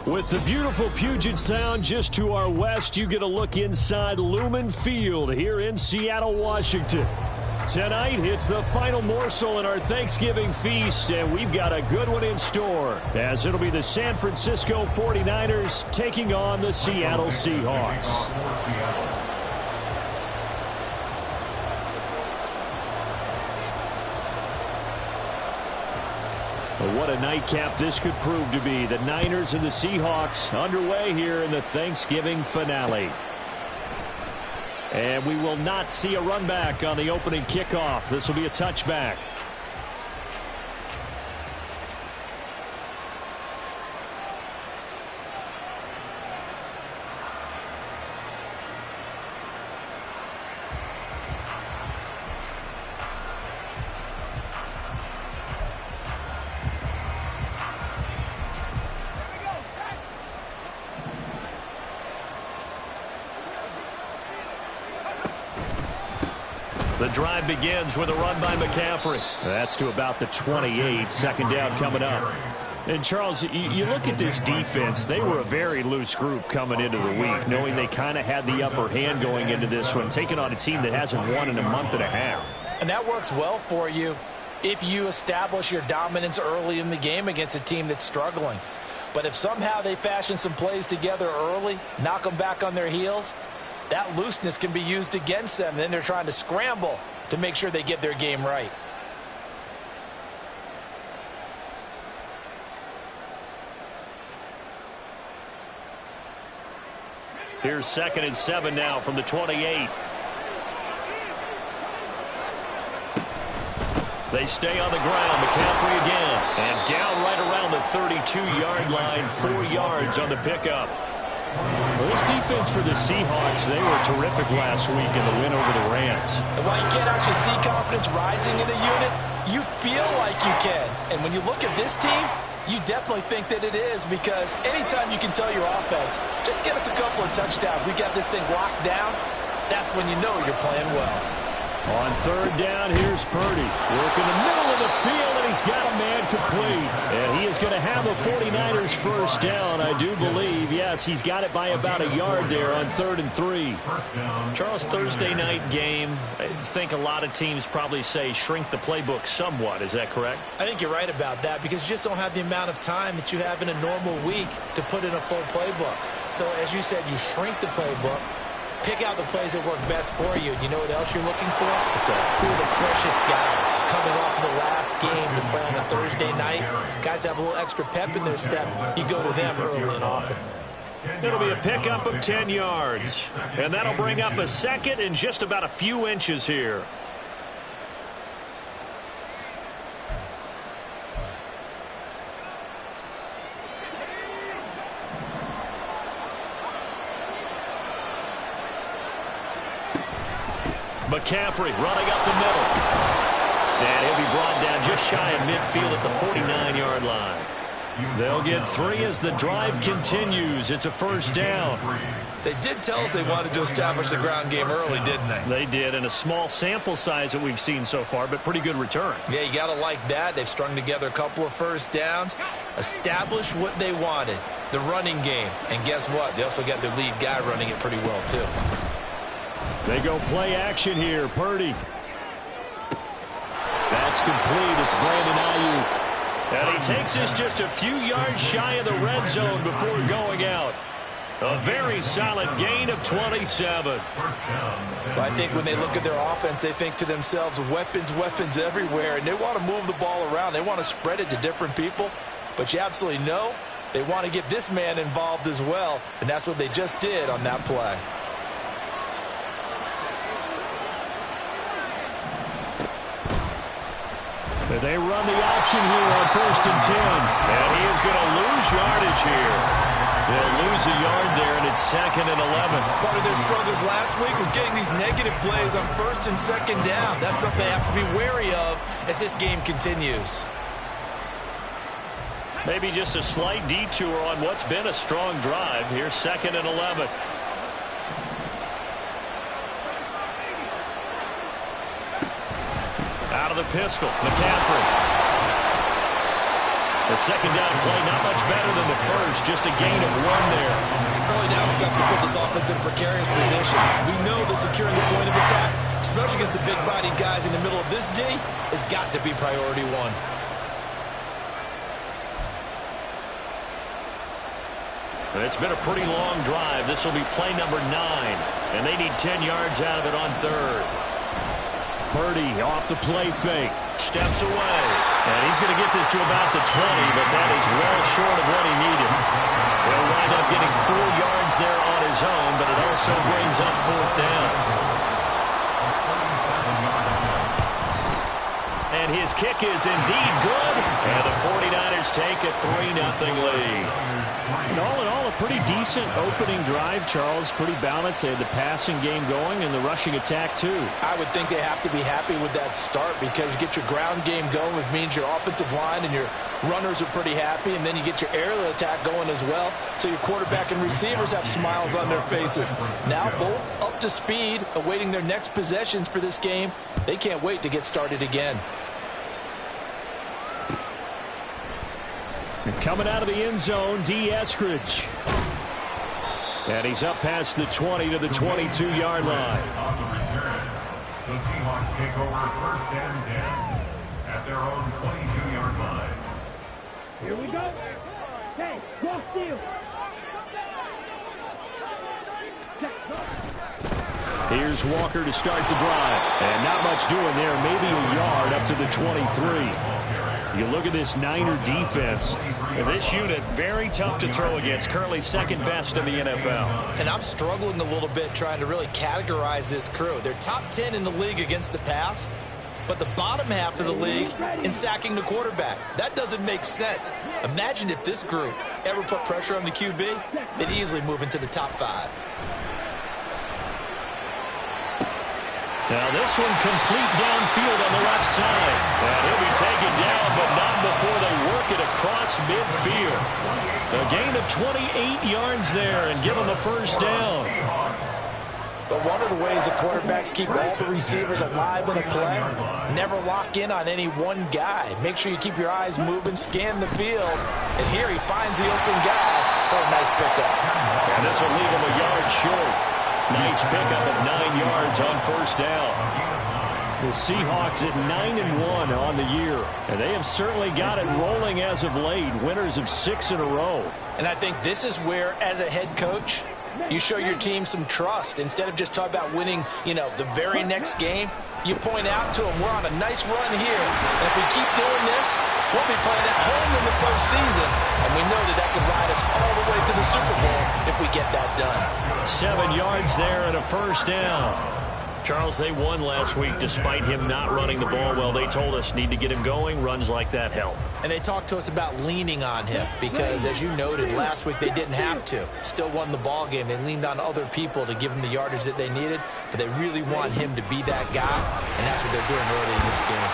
With the beautiful Puget Sound just to our west, you get a look inside Lumen Field here in Seattle, Washington. Tonight, it's the final morsel in our Thanksgiving feast, and we've got a good one in store, as it'll be the San Francisco 49ers taking on the Seattle Seahawks. Well, what a nightcap this could prove to be. The Niners and the Seahawks underway here in the Thanksgiving finale. And we will not see a run back on the opening kickoff. This will be a touchback. The drive begins with a run by McCaffrey. That's to about the 28. Second down coming up. And, Charles, you look at this defense. They were a very loose group coming into the week, knowing they kind of had the upper hand going into this one, taking on a team that hasn't won in a month and a half. And that works well for you if you establish your dominance early in the game against a team that's struggling. But if somehow they fashion some plays together early, knock them back on their heels, that looseness can be used against them. Then they're trying to scramble to make sure they get their game right. Here's 2nd and 7 now from the 28. They stay on the ground. McCaffrey again. And down right around the 32-yard line. 4 yards on the pickup. Well, this defense for the Seahawks, they were terrific last week in the win over the Rams. And while you can't actually see confidence rising in a unit, you feel like you can. And when you look at this team, you definitely think that it is, because anytime you can tell your offense, just get us a couple of touchdowns, we got this thing locked down, that's when you know you're playing well. On 3rd down, here's Purdy. Working the middle of the field, and he's got a man complete. And he is going to have a 49ers first down, I do believe. Yes, he's got it by about a yard there on 3rd and 3. Charles, Thursday night game, I think a lot of teams probably say shrink the playbook somewhat. Is that correct? I think you're right about that, because you just don't have the amount of time that you have in a normal week to put in a full playbook. So, as you said, you shrink the playbook. Pick out the plays that work best for you. You know what else you're looking for? What's that? Who are the freshest guys coming off the last game to play on a Thursday night? Guys have a little extra pep in their step. You go to them early and often. It'll be a pickup of 10 yards. And that'll bring up a 2nd and just about a few inches here. McCaffrey running up the middle. And he'll be brought down just shy of midfield at the 49-yard line. They'll get 3 as the drive continues. It's a first down. They did tell us they wanted to establish the ground game early, didn't they? They did, and a small sample size that we've seen so far, but pretty good return. Yeah, you got to like that. They've strung together a couple of first downs, established what they wanted, the running game. And guess what? They also got their lead guy running it pretty well, too. They go play action here. Purdy. That's complete. It's Brandon Ayuk. And he takes us just a few yards shy of the red zone before going out. A very solid gain of 27. But I think when they look at their offense, they think to themselves, weapons, weapons everywhere. And they want to move the ball around. They want to spread it to different people. But you absolutely know they want to get this man involved as well. And that's what they just did on that play. They run the option here on 1st and 10. And he is going to lose yardage here. They'll lose a yard there, and it's 2nd and 11. Part of their struggles last week was getting these negative plays on 1st and 2nd down. That's something they have to be wary of as this game continues. Maybe just a slight detour on what's been a strong drive. Here's 2nd and 11. Out of the pistol, McCaffrey. The second down play, not much better than the first, just a gain of 1 there. Early down steps to put this offense in a precarious position. We know that securing the point of attack, especially against the big-bodied guys in the middle of this D, has got to be priority 1. It's been a pretty long drive. This will be play number 9, and they need 10 yards out of it on third. Purdy off the play fake, steps away, and he's going to get this to about the 20, but that is well short of what he needed. He'll wind up getting 4 yards there on his own, but it also brings up 4th down. And his kick is indeed good, and the 49ers take a 3-0 lead. And all in all, a pretty decent opening drive, Charles. Pretty balanced. They had the passing game going and the rushing attack, too. I would think they have to be happy with that start because you get your ground game going, which means your offensive line and your runners are pretty happy, and then you get your aerial attack going as well. So your quarterback and receivers have smiles on their faces. Now both up to speed, awaiting their next possessions for this game. They can't wait to get started again. Coming out of the end zone, D. Eskridge. And he's up past the 20 to the 22-yard line. On the return, the Seahawks take over 1st and 10 at their own 22-yard line. Here we go. Hey, go steal. Here's Walker to start the drive. And not much doing there. Maybe a yard up to the 23. You look at this Niner defense. This unit, very tough to throw against. Currently 2nd best in the NFL. And I'm struggling a little bit trying to really categorize this crew. They're top 10 in the league against the pass, but the bottom half of the league in sacking the quarterback. That doesn't make sense. Imagine if this group ever put pressure on the QB, they'd easily move into the top 5. Now this one complete downfield on the left side. And he'll be taken down, but not before they work it across midfield. A gain of 28 yards there and give them the 1st down. But one of the ways the quarterbacks keep all the receivers alive in a play, never lock in on any one guy. Make sure you keep your eyes moving, scan the field. And here he finds the open guy for a nice pickup. And this will leave him a yard short. Nice pickup of 9 yards on 1st down. The Seahawks at 9-1 on the year. And they have certainly got it rolling as of late. Winners of 6 in a row. And I think this is where, as a head coach, you show your team some trust. Instead of just talking about winning, the very next game, you point out to them, we're on a nice run here. And if we keep doing this, we'll be playing at home in the postseason. And we know that can ride us all the way to the Super Bowl if we get that done. 7 yards there and a 1st down. Charles, they won last week despite him not running the ball well. They told us need to get him going. Runs like that help. And they talked to us about leaning on him because, as you noted, last week they didn't have to. Still won the ball game. They leaned on other people to give them the yardage that they needed, but they really want him to be that guy, and that's what they're doing early in this game.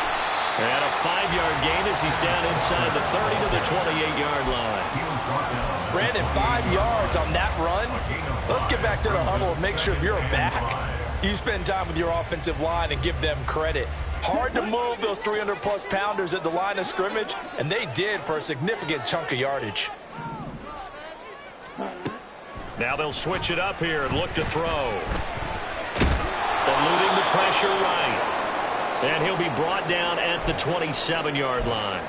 And a 5-yard gain as he's down inside the 30 to the 28-yard line. Brandon, 5 yards on that run. Let's get back to the huddle and make sure you're back. You spend time with your offensive line and give them credit. Hard to move those 300-plus pounders at the line of scrimmage, and they did for a significant chunk of yardage. Now they'll switch it up here and look to throw. Eluding the pressure right. And he'll be brought down at the 27-yard line.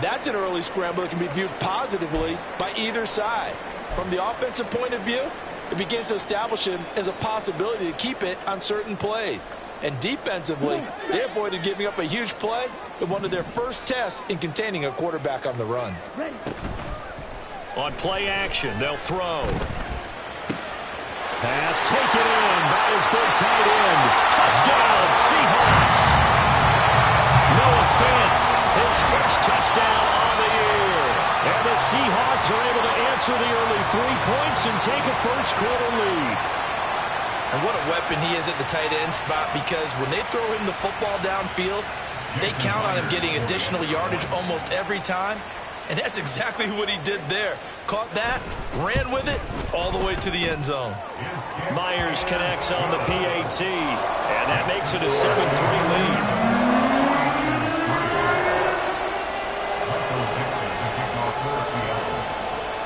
That's an early scramble that can be viewed positively by either side. From the offensive point of view, it begins to establish him as a possibility to keep it on certain plays. And defensively, they avoided giving up a huge play in one of their first tests in containing a quarterback on the run. On play action, they'll throw. Pass taken in by his big tight end. Touchdown, Seahawks. Noah Fant, his first touchdown on the year. And the Seahawks are able to answer the early 3 points and take a first-quarter lead. And what a weapon he is at the tight end spot, because when they throw him the football downfield, they count on him getting additional yardage almost every time. And that's exactly what he did there. Caught that, ran with it, all the way to the end zone. Myers connects on the PAT, and that makes it a 7-3 lead.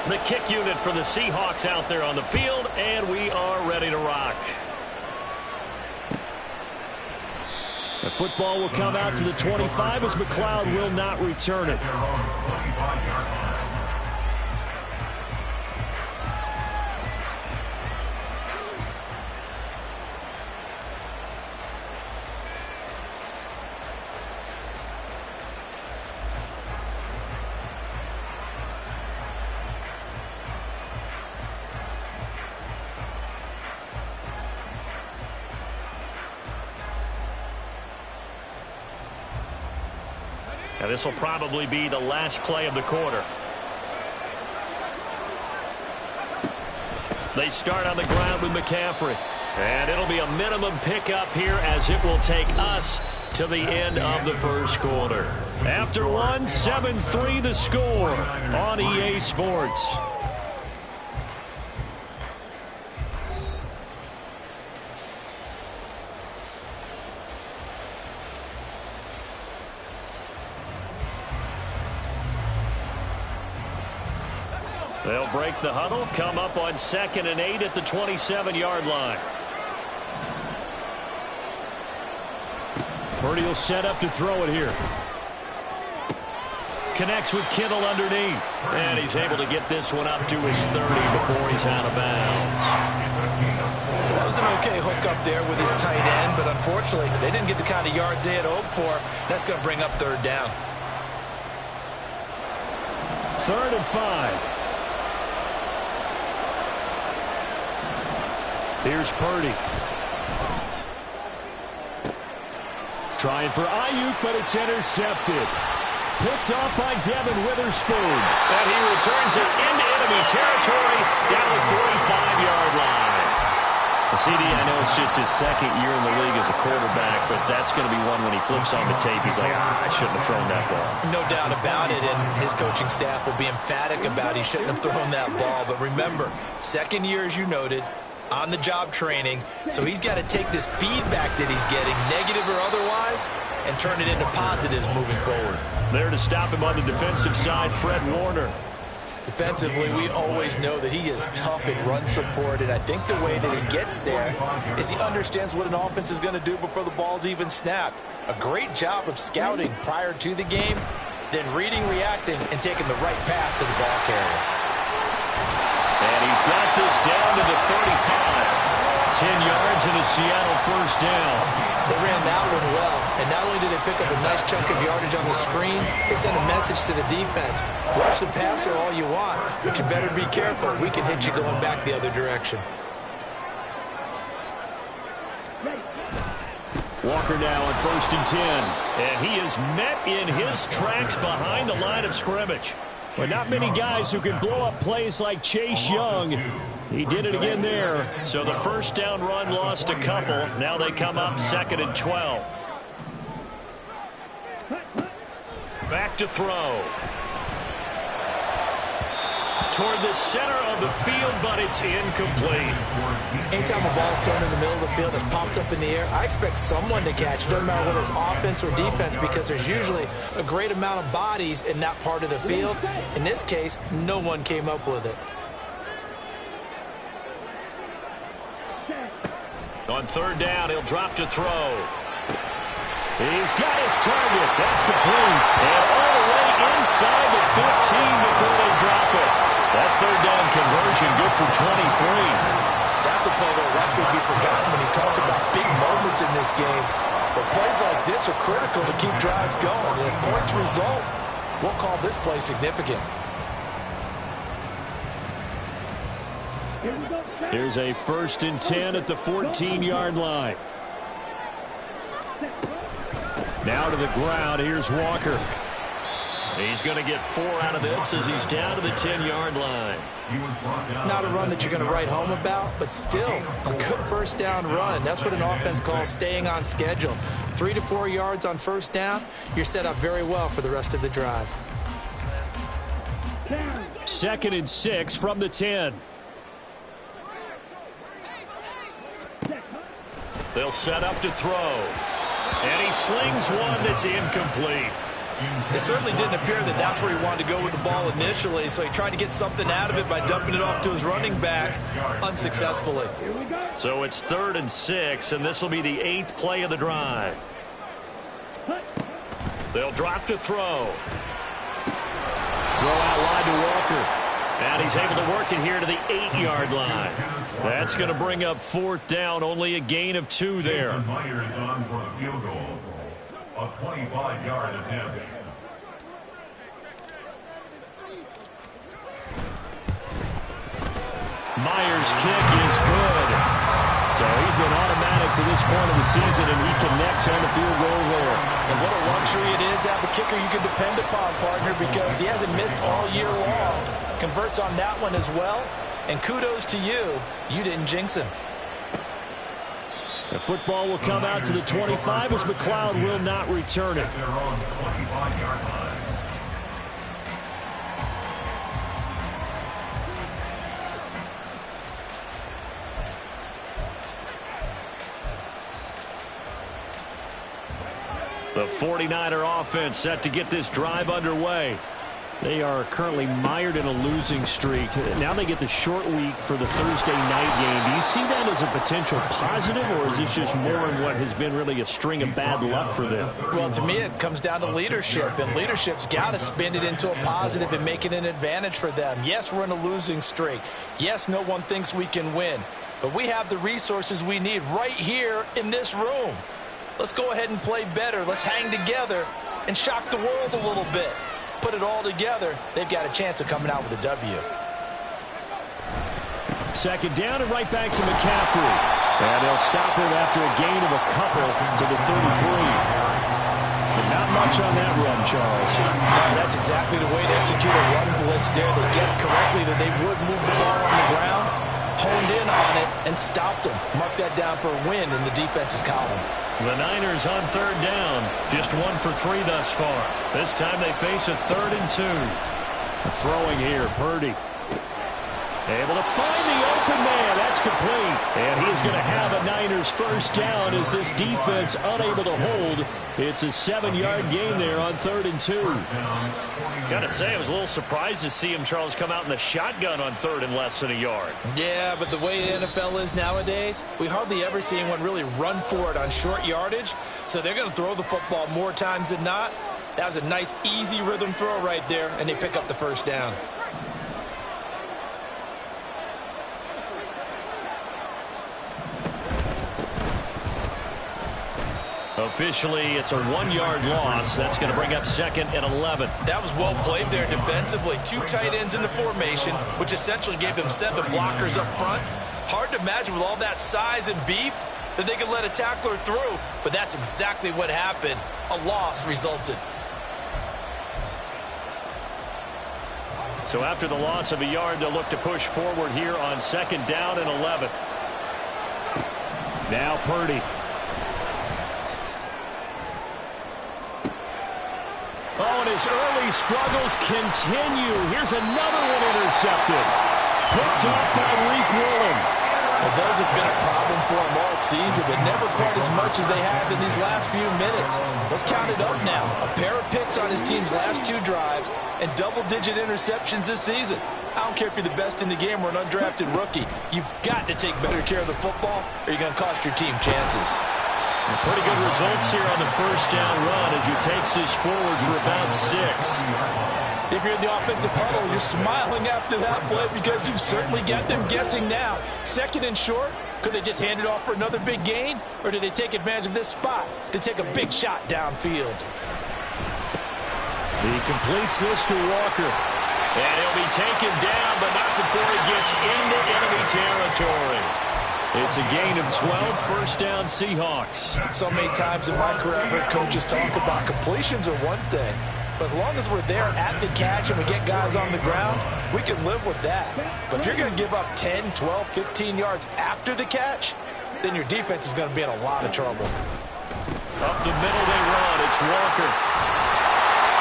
The kick unit for the Seahawks out there on the field, and we are ready to rock. The football will come out to the 25 as McLeod will not return it. Now this will probably be the last play of the quarter. They start on the ground with McCaffrey. And it'll be a minimum pickup here as it will take us to the end of the first quarter. After one, 7-3 the score on EA Sports. They'll break the huddle, come up on 2nd and 8 at the 27-yard line. Purdy will set up to throw it here. Connects with Kittle underneath. And he's able to get this one up to his 30 before he's out of bounds. That was an okay hook up there with his tight end, but unfortunately, they didn't get the kind of yards they had hoped for. That's going to bring up 3rd down. 3rd and 5. Here's Purdy. Trying for Ayuk, but it's intercepted. Picked off by Devin Witherspoon. And he returns it into enemy territory down the 45-yard line. CD, I know it's just his 2nd year in the league as a quarterback, but that's going to be one when he flips on the tape. He's like, I shouldn't have thrown that ball. No doubt about it, and his coaching staff will be emphatic about he shouldn't have thrown that ball. But remember, 2nd year, as you noted, on-the-job training, so he's got to take this feedback that he's getting, negative or otherwise, and turn it into positives moving forward. There to stop him on the defensive side, Fred Warner. Defensively, we always know that he is tough in run support, and I think the way that he gets there is he understands what an offense is going to do before the ball's even snapped. A great job of scouting prior to the game, then reading, reacting, and taking the right path to the ball carrier. And he's got this down to the 35. 10 yards and a Seattle first down. They ran that one well, and not only did they pick up a nice chunk of yardage on the screen, they sent a message to the defense. Rush the passer all you want, but you better be careful. We can hit you going back the other direction. Walker now on 1st and 10. And he is met in his tracks behind the line of scrimmage. But not many guys who can blow up plays like Chase Young. He did it again there. So the first down run lost a couple. Now they come up 2nd and 12. Back to throw. Toward the center of the field, but it's incomplete. Anytime a ball's thrown in the middle of the field that's popped up in the air, I expect someone to catch. It doesn't matter whether it's offense or defense, because there's usually a great amount of bodies in that part of the field. In this case, no one came up with it. On 3rd down, he'll drop to throw. He's got his target. That's complete. And all the way inside the 15 before they drop it. That 3rd down conversion good for 23. That's a play that will likely be forgotten when you talk about big moments in this game. But plays like this are critical to keep drives going. And if points result, we'll call this play significant. Here's a 1st and 10 at the 14-yard line. Now to the ground. Here's Walker. He's going to get 4 out of this as he's down to the 10-yard line. Not a run that you're going to write home about, but still a good first down run. That's what an offense calls staying on schedule. 3 to 4 yards on first down, you're set up very well for the rest of the drive. 2nd and 6 from the 10. They'll set up to throw. And he slings one that's incomplete. It certainly didn't appear that that's where he wanted to go with the ball initially, so he tried to get something out of it by dumping it off to his running back unsuccessfully. So it's 3rd and 6, and this will be the 8th play of the drive. They'll drop to throw. Throw out wide to Walker. And he's able to work it here to the 8-yard line. That's going to bring up 4th down. Only a gain of 2 there. Myers on for the field goal. A 25-yard attempt. Myers' kick is good. So he's been automatic to this point of the season, and he connects on the field goal there. And what a luxury it is to have a kicker you can depend upon, partner, because he hasn't missed all year long. Converts on that one as well. And kudos to you. You didn't jinx him. The football will come out to the 25 as McLeod will not return it. Their own 25-yard line. The 49er offense set to get this drive underway. They are currently mired in a losing streak. Now they get the short week for the Thursday night game. Do you see that as a potential positive, or is this just more in what has been really a string of bad luck for them? Well, to me, it comes down to leadership, and leadership's got to spin it into a positive and make it an advantage for them. Yes, we're in a losing streak. Yes, no one thinks we can win, but we have the resources we need right here in this room. Let's go ahead and play better. Let's hang together and shock the world a little bit. Put it all together, they've got a chance of coming out with a W. 2nd down and right back to McCaffrey. And they'll stop him after a gain of a couple to the 33. But not much on that run, Charles. No, that's exactly the way to execute a run blitz there. They guessed correctly that they would move the ball on the ground, honed in on it, and stopped them. Mark that down for a win in the defense's column. The Niners on 3rd down. Just 1 for 3 thus far. This time they face a 3rd and 2. Throwing here, Purdy. Able to find the open man. That's complete. And he's going to have a Niners 1st down as this defense unable to hold. It's a 7-yard gain there on 3rd and 2. Gotta say, I was a little surprised to see him, Charles, come out in the shotgun on 3rd and less than a yard. Yeah, but the way the NFL is nowadays, we hardly ever see anyone really run for it on short yardage. So they're going to throw the football more times than not. That was a nice, easy rhythm throw right there, and they pick up the 1st down. Officially, it's a 1-yard loss. That's going to bring up 2nd and 11. That was well played there defensively. 2 tight ends in the formation, which essentially gave them 7 blockers up front. Hard to imagine with all that size and beef that they could let a tackler through, but that's exactly what happened. A loss resulted. So after the loss of a yard, they'll look to push forward here on 2nd down and 11. Now Purdy. Oh, and his early struggles continue. Here's another one intercepted. Picked off by Reek Woolen. Well, those have been a problem for him all season, but never quite as much as they have in these last few minutes. Let's count it up now. A pair of picks on his team's last 2 drives and double-digit interceptions this season. I don't care if you're the best in the game or an undrafted rookie. You've got to take better care of the football or you're going to cost your team chances. Pretty good results here on the 1st down run as he takes this forward for about 6. If you're in the offensive huddle, you're smiling after that play because you've certainly got them guessing now. 2nd and short, could they just hand it off for another big gain? Or do they take advantage of this spot to take a big shot downfield? He completes this to Walker. And he'll be taken down, but not before he gets into enemy territory. It's a gain of 12, 1st down Seahawks. So many times in my career, I've heard coaches talk about completions are one thing, but as long as we're there at the catch and we get guys on the ground, we can live with that. But if you're going to give up 10, 12, 15 yards after the catch, then your defense is going to be in a lot of trouble. Up the middle they run. It's Walker.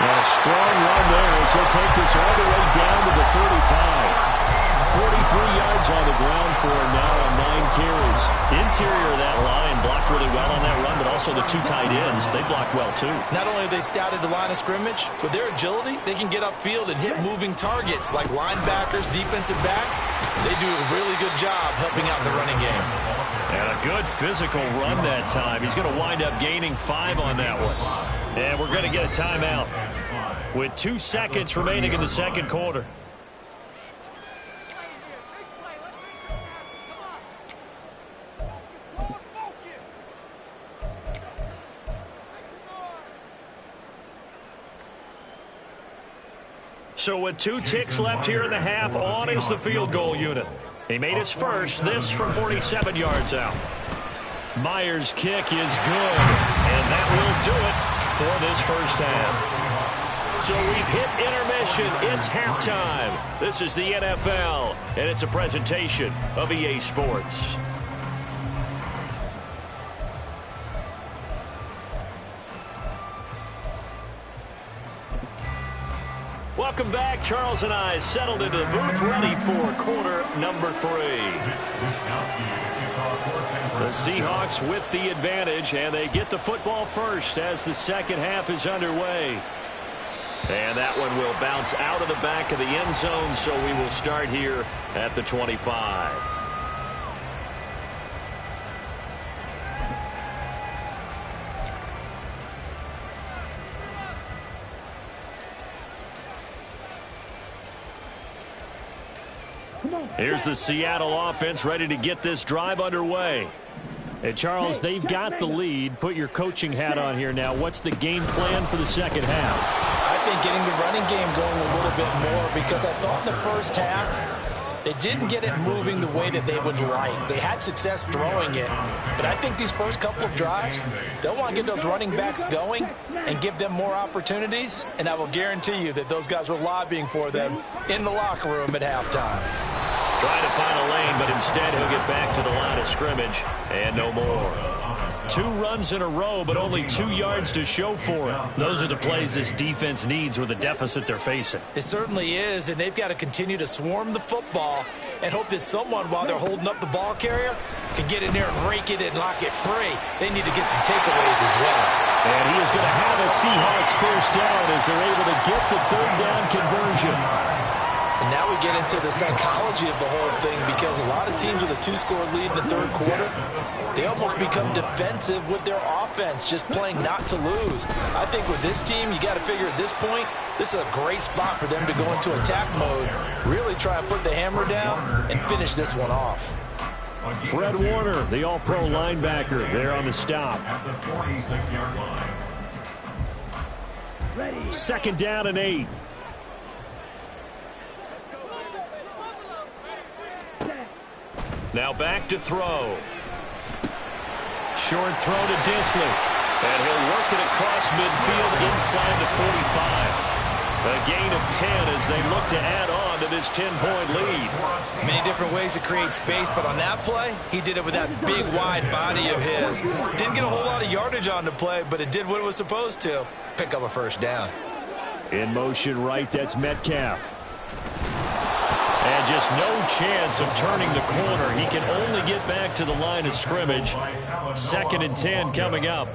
And a strong run there as he'll take this all the way down to the 35. 43 yards on the ground for him now on 9 carries. Interior of that line blocked really well on that run, but also the 2 tight ends, they blocked well too. Not only have they scouted the line of scrimmage, with their agility, they can get upfield and hit moving targets like linebackers, defensive backs. They do a really good job helping out in the running game. And a good physical run that time. He's going to wind up gaining 5 on that one. And we're going to get a timeout with 2 seconds remaining in the second quarter. So with 2 ticks left here in the half, on is the field goal unit. He made his first, this from 47 yards out. Myers' kick is good, and that will do it for this first half. So we've hit intermission. It's halftime. This is the NFL, and it's a presentation of EA Sports. Welcome back. Charles and I settled into the booth, ready for quarter number 3. The Seahawks with the advantage, and they get the football first as the second half is underway. And that one will bounce out of the back of the end zone, so we will start here at the 25. Here's the Seattle offense ready to get this drive underway. And Charles, they've got the lead. Put your coaching hat on here now. What's the game plan for the second half? I think getting the running game going a little bit more, because I thought in the first half they didn't get it moving the way that they would like. They had success throwing it, but I think these first couple of drives, they'll want to get those running backs going and give them more opportunities, and I will guarantee you that those guys were lobbying for them in the locker room at halftime. Trying to find a lane, but instead he'll get back to the line of scrimmage, and no more. 2 runs in a row, but only 2 yards to show for it. Those are the plays this defense needs with the deficit they're facing. It certainly is, and they've got to continue to swarm the football and hope that someone, while they're holding up the ball carrier, can get in there and rake it and lock it free. They need to get some takeaways as well. And he is going to have a Seahawks first down as they're able to get the 3rd down conversion. And now we get into the psychology of the whole thing, because a lot of teams with a 2-score lead in the 3rd quarter, they almost become defensive with their offense, just playing not to lose. I think with this team, you got to figure at this point, this is a great spot for them to go into attack mode, really try and put the hammer down and finish this one off. Fred Warner, the all-pro linebacker, there on the stop. At the 46-yard line. 2nd down and 8. Now back to throw. Short throw to Disley. And he'll work it across midfield inside the 45. A gain of 10 as they look to add on to this 10-point lead. Many different ways to create space, but on that play, he did it with that big, wide body of his. Didn't get a whole lot of yardage on the play, but it did what it was supposed to. Pick up a first down. In motion right, that's Metcalf. And just no chance of turning the corner. He can only get back to the line of scrimmage. 2nd and 10 coming up.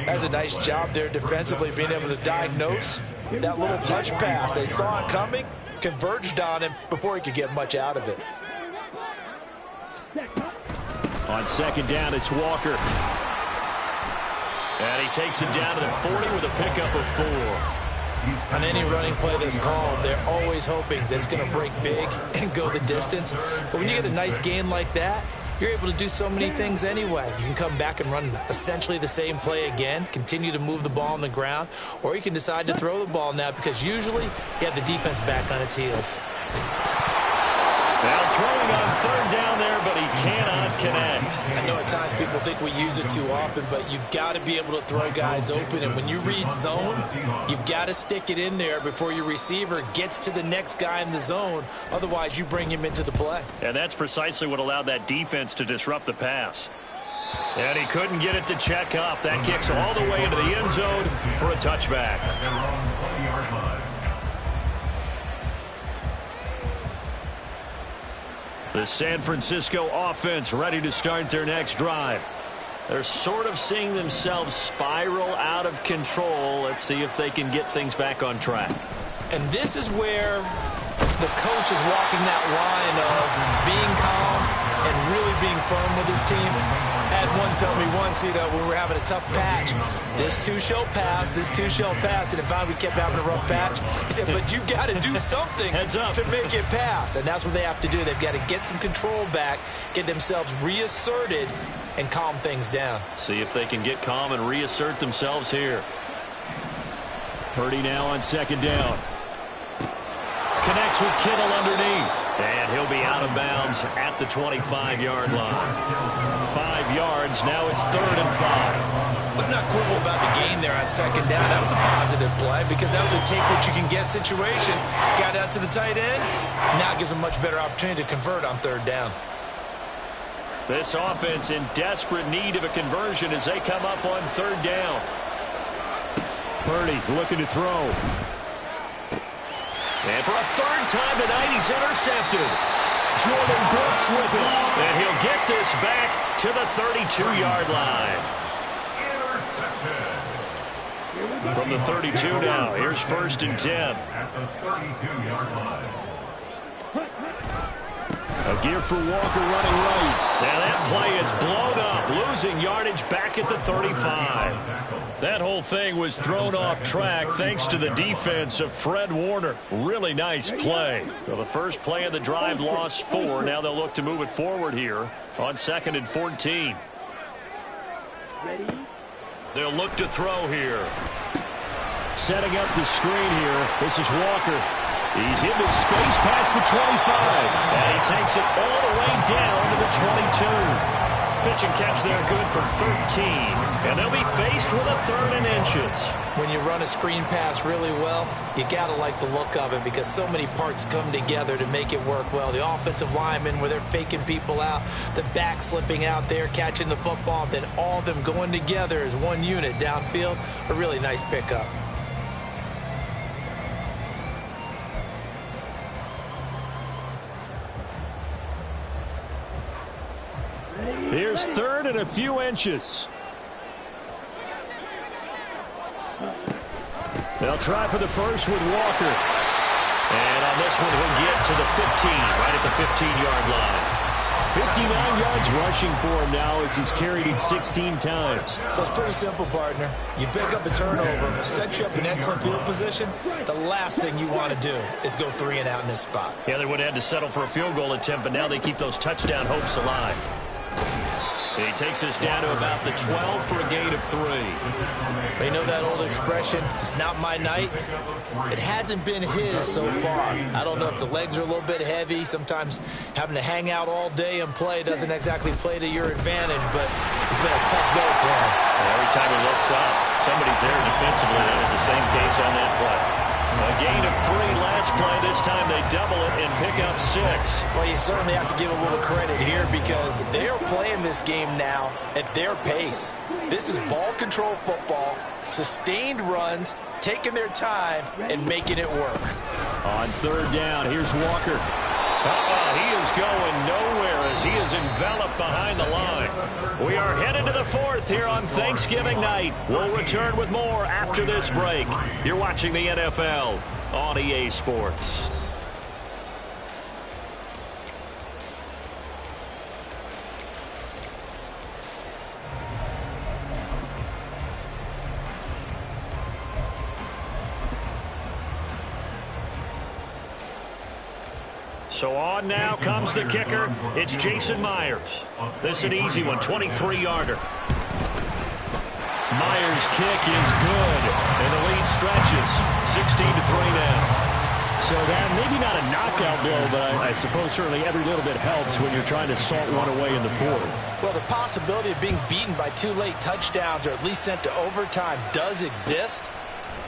That's a nice job there defensively, being able to diagnose that little touch pass. They saw it coming, converged on him before he could get much out of it. On 2nd down, it's Walker. And he takes it down to the 40 with a pickup of 4. On any running play that's called, they're always hoping that it's going to break big and go the distance. But when you get a nice gain like that, you're able to do so many things anyway. You can come back and run essentially the same play again, continue to move the ball on the ground, or you can decide to throw the ball now, because usually you have the defense back on its heels. Now throwing on 3rd down there, but he cannot connect. I know at times people think we use it too often, but you've got to be able to throw guys open. And when you read zone, you've got to stick it in there before your receiver gets to the next guy in the zone. Otherwise, you bring him into the play. And that's precisely what allowed that defense to disrupt the pass. And he couldn't get it to check up. That kicks all the way into the end zone for a touchback. At their own 20-yard line. The San Francisco offense ready to start their next drive. They're sort of seeing themselves spiral out of control. Let's see if they can get things back on track. And this is where the coach is walking that line of being calm and really being firm with his team. Had one tell me once, when we were having a tough patch, this too shall pass, this too shall pass. And if we kept having a rough patch, he said, but you got to do something to make it pass. And that's what they have to do. They've got to get some control back, get themselves reasserted, and calm things down. See if they can get calm and reassert themselves here. Purdy now on second down. Connects with Kittle underneath. And he'll be out of bounds at the 25-yard line. 5 yards. Now it's 3rd and 5. Let's not quibble about the gain there on second down. That was a positive play because that was a take-what-you-can-get situation. Got out to the tight end. Now it gives them a much better opportunity to convert on 3rd down. This offense in desperate need of a conversion as they come up on 3rd down. Purdy looking to throw. And for a 3rd time tonight, he's intercepted. Jordan Brooks with it. And he'll get this back to the 32-yard line. From the 32 now, here's 1st and 10. At the 32-yard line. A gear for Walker running right. Now that play is blown up, losing yardage back at the 35. That whole thing was thrown off track thanks to the defense of Fred Warner. Really nice play. Well, the first play of the drive lost 4. Now they'll look to move it forward here on 2nd and 14. They'll look to throw here. Setting up the screen here. This is Walker. He's into space past the 25. And he takes it all the way down to the 22. Pitch and catch there good for 13. And they'll be faced with a 3rd and inches. When you run a screen pass really well, you got to like the look of it because so many parts come together to make it work well. The offensive linemen where they're faking people out, the back slipping out there, catching the football, then all of them going together as one unit downfield. A really nice pickup. Here's 3rd and a few inches. They'll try for the first with Walker. And on this one, he'll get to the 15, right at the 15-yard line. 59 yards rushing for him now as he's carried it 16 times. So it's pretty simple, partner. You pick up a turnover, set you up in excellent field position. The last thing you want to do is go 3 and out in this spot. Yeah, they would have had to settle for a field goal attempt, but now they keep those touchdown hopes alive. And he takes us down to about the 12 for a gain of 3. You know that old expression, it's not my night? It hasn't been his so far. I don't know if the legs are a little bit heavy. Sometimes having to hang out all day and play doesn't exactly play to your advantage, but it's been a tough go for him. Every time he looks up, somebody's there defensively. That was the same case on that play. A gain of 3 last play. This time they double it and pick up 6. Well, you certainly have to give a little credit here because they are playing this game now at their pace. This is ball control football, sustained runs, taking their time, and making it work. On 3rd down, here's Walker. He is going nowhere as he is enveloped behind the line. We are headed to the 4th here on Thanksgiving night. We'll return with more after this break. You're watching the NFL on EA Sports. So on now comes the kicker. It's Jason Myers. This is an easy one, 23-yarder. Myers' kick is good, and the lead stretches. 16-3 now. So that maybe not a knockout, Bill, but I suppose certainly every little bit helps when you're trying to salt one away in the 4th. Well, the possibility of being beaten by 2 late touchdowns or at least sent to overtime does exist,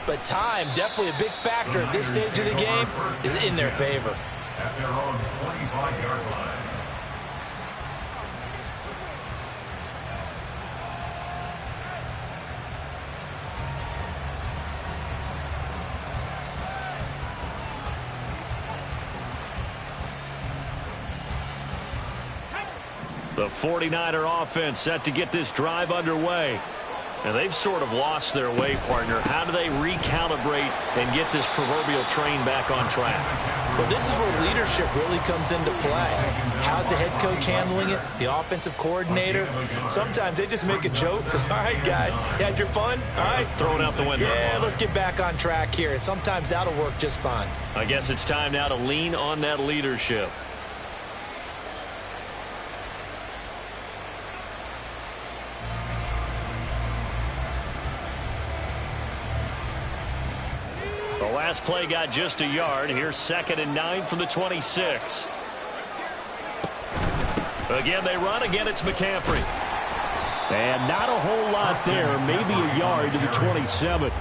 but time, definitely a big factor at this stage of the game, is in their favor. At their own 25-yard line. The 49er offense set to get this drive underway. And they've sort of lost their way, partner. How do they recalibrate and get this proverbial train back on track? Well, this is where leadership really comes into play. How's the head coach handling it? The offensive coordinator? Sometimes they just make a joke. All right, guys, you had your fun? All right. Throw it out the window. Yeah, let's get back on track here. And sometimes that'll work just fine. I guess it's time now to lean on that leadership. The last play got just a yard. Here's 2nd and 9 from the 26. Again, they run. Again, it's McCaffrey. And not a whole lot there. Maybe a yard to the 27.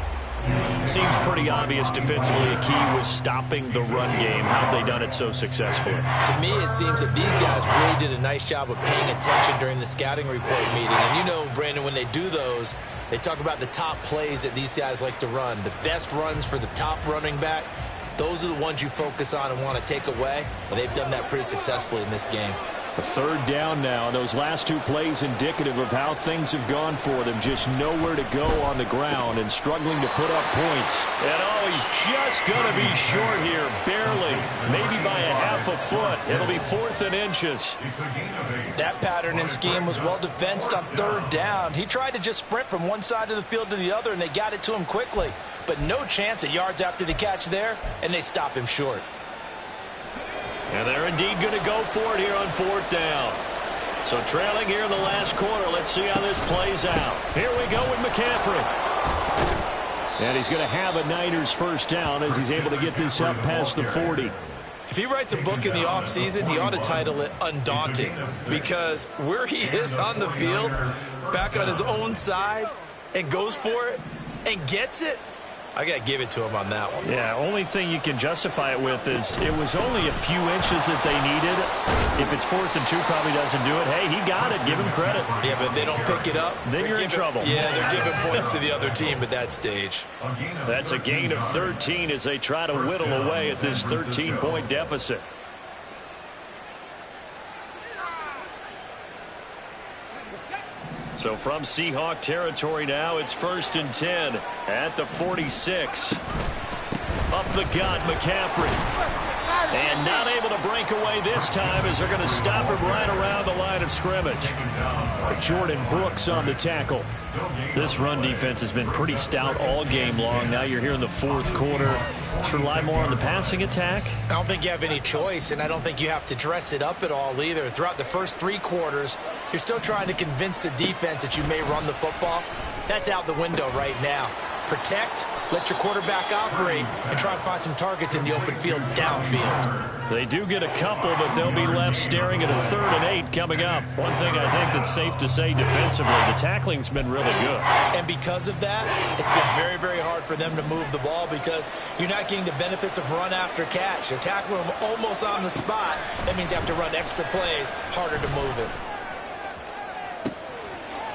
Seems pretty obvious defensively. A key was stopping the run game. How have they done it so successfully? To me, it seems that these guys really did a nice job of paying attention during the scouting report meeting. And you know, Brandon, when they do those, they talk about the top plays that these guys like to run. The best runs for the top running back, those are the ones you focus on and want to take away. And they've done that pretty successfully in this game. A 3rd down now. Those last 2 plays indicative of how things have gone for them. Just nowhere to go on the ground and struggling to put up points. And oh, he's just going to be short here. Barely. Maybe by a half a foot. It'll be 4th and inches. That pattern and scheme was well defensed on 3rd down. He tried to just sprint from one side of the field to the other, and they got it to him quickly. But no chance at yards after the catch there, and they stop him short. And they're indeed going to go for it here on 4th down. So trailing here in the last quarter. Let's see how this plays out. Here we go with McCaffrey. And he's going to have a Niners 1st down as he's able to get this up past the 40. If he writes a book in the offseason, he ought to title it Undaunted. Because where he is on the field, back on his own side, and goes for it, and gets it, I got to give it to him on that one. Yeah, only thing you can justify it with is it was only a few inches that they needed. If it's 4th and 2, probably doesn't do it. Hey, he got it. Give him credit. Yeah, but if they don't pick it up, then you're in trouble. Yeah, they're giving points to the other team at that stage. That's a gain of 13 as they try to whittle away at this 13-point deficit. So from Seahawk territory now, it's 1st and 10 at the 46. Up the gut, McCaffrey. And not able to break away this time as they're going to stop him right around the line of scrimmage. Jordan Brooks on the tackle. This run defense has been pretty stout all game long. Now you're here in the 4th quarter. Let's rely more on the passing attack. I don't think you have any choice, and I don't think you have to dress it up at all either. Throughout the first 3 quarters, you're still trying to convince the defense that you may run the football. That's out the window right now. Protect, let your quarterback operate, and try to find some targets in the open field downfield. They do get a couple, but they'll be left staring at a 3rd and 8 coming up. One thing I think that's safe to say defensively, the tackling's been really good. And because of that, it's been very, very hard for them to move the ball because you're not getting the benefits of run after catch. You're tackling them almost on the spot. That means you have to run extra plays, harder to move it.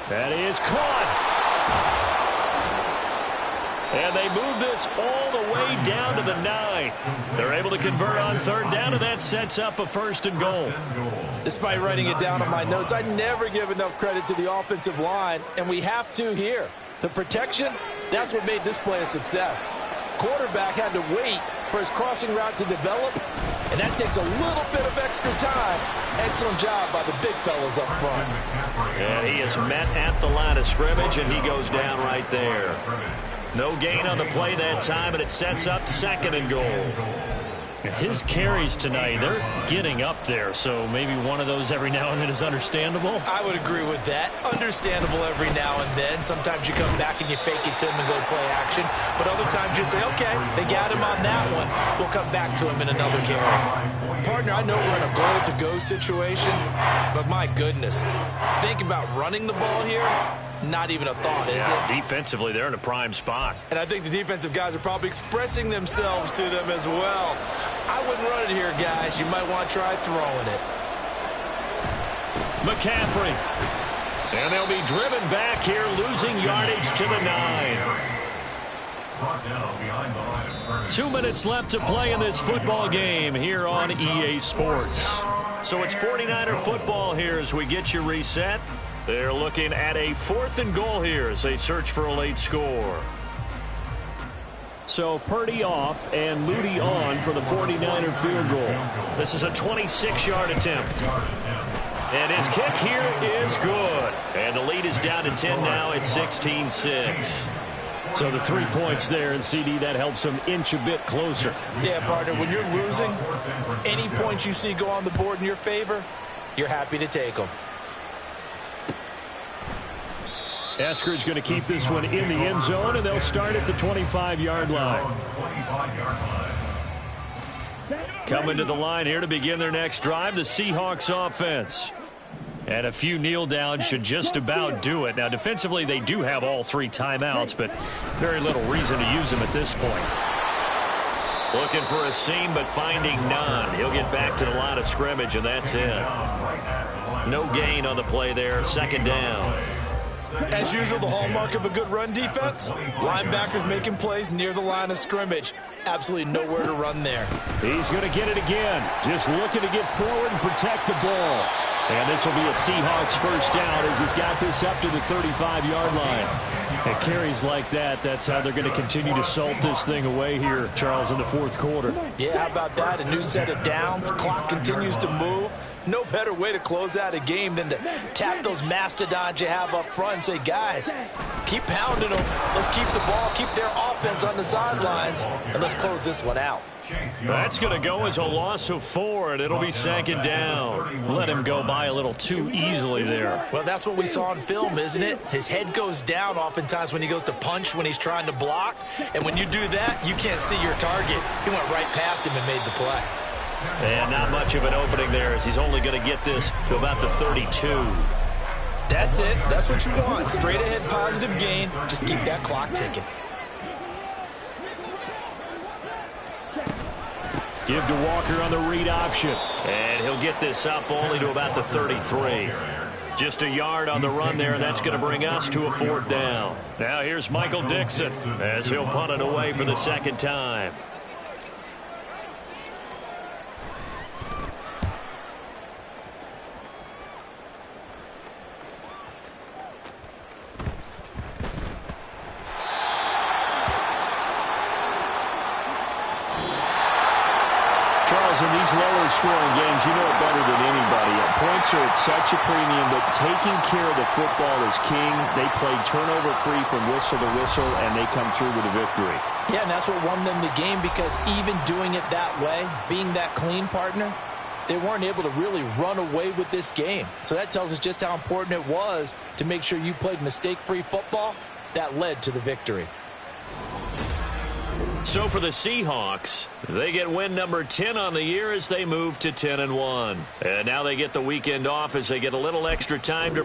That is caught. And they move this all the way down to the 9. They're able to convert on 3rd down, and that sets up a 1st and goal. Despite writing it down on my notes, I never give enough credit to the offensive line, and we have to here. The protection, that's what made this play a success. Quarterback had to wait for his crossing route to develop, and that takes a little bit of extra time. Excellent job by the big fellas up front. And he is met at the line of scrimmage, and he goes down right there. No gain on the play that time, and it sets up 2nd and goal. His carries tonight, they're getting up there, so maybe one of those every now and then is understandable. I would agree with that. Understandable every now and then. Sometimes you come back and you fake it to him and go play action. But other times you say, okay, they got him on that one. We'll come back to him in another carry. Partner, I know we're in a goal-to-go situation, but my goodness. Think about running the ball here. Not even a thought, is it? Defensively, they're in a prime spot. And I think the defensive guys are probably expressing themselves to them as well. I wouldn't run it here, guys. You might want to try throwing it. McCaffrey. And they'll be driven back here, losing yardage to the 9. 2 minutes left to play in this football game here on EA Sports. So it's 49er football here as we get you reset. They're looking at a 4th and goal here as they search for a late score. So Purdy off and Moody on for the 49er field goal. This is a 26-yard attempt. And his kick here is good. And the lead is down to 10 now at 16-6. So the 3 points there, and CD, that helps them inch a bit closer. Yeah, partner, when you're losing, any points you see go on the board in your favor, you're happy to take them. Eskridge going to keep this one in the end zone, and they'll start at the 25-yard line. Coming to the line here to begin their next drive, the Seahawks offense. And a few kneel downs should just about do it. Now, defensively, they do have all 3 timeouts, but very little reason to use them at this point. Looking for a seam, but finding none. He'll get back to the line of scrimmage, and that's it. No gain on the play there. 2nd down. As usual, the hallmark of a good run defense, linebackers making plays near the line of scrimmage. Absolutely nowhere to run there. He's going to get it again. Just looking to get forward and protect the ball. And this will be a Seahawks first down as he's got this up to the 35-yard line. And carries like that, that's how they're going to continue to salt this thing away here, Charles, in the 4th quarter. Yeah, how about that? A new set of downs. Clock continues to move. No better way to close out a game than to tap those mastodons you have up front and say, guys, keep pounding them. Let's keep the ball, keep their offense on the sidelines, and let's close this one out. That's going to go as a loss of 4, and it'll be 2nd down. Let him go by a little too easily there. Well, that's what we saw in film, isn't it? His head goes down oftentimes when he goes to punch, when he's trying to block. And when you do that, you can't see your target. He went right past him and made the play. And not much of an opening there as he's only going to get this to about the 32. That's it. That's what you want. Straight ahead positive gain. Just keep that clock ticking. Give to Walker on the read option. And he'll get this up only to about the 33. Just a yard on the run there, and that's going to bring us to a 4th down. Now here's Michael Dixon as he'll punt it away for the 2nd time. In these lower-scoring games, you know it better than anybody. Points are at such a premium, but taking care of the football is king. They played turnover-free from whistle to whistle, and they come through with a victory. Yeah, and that's what won them the game, because even doing it that way, being that clean, partner, they weren't able to really run away with this game. So that tells us just how important it was to make sure you played mistake-free football. That led to the victory. So for the Seahawks, they get win number 10 on the year as they move to 10-1. And now they get the weekend off as they get a little extra time to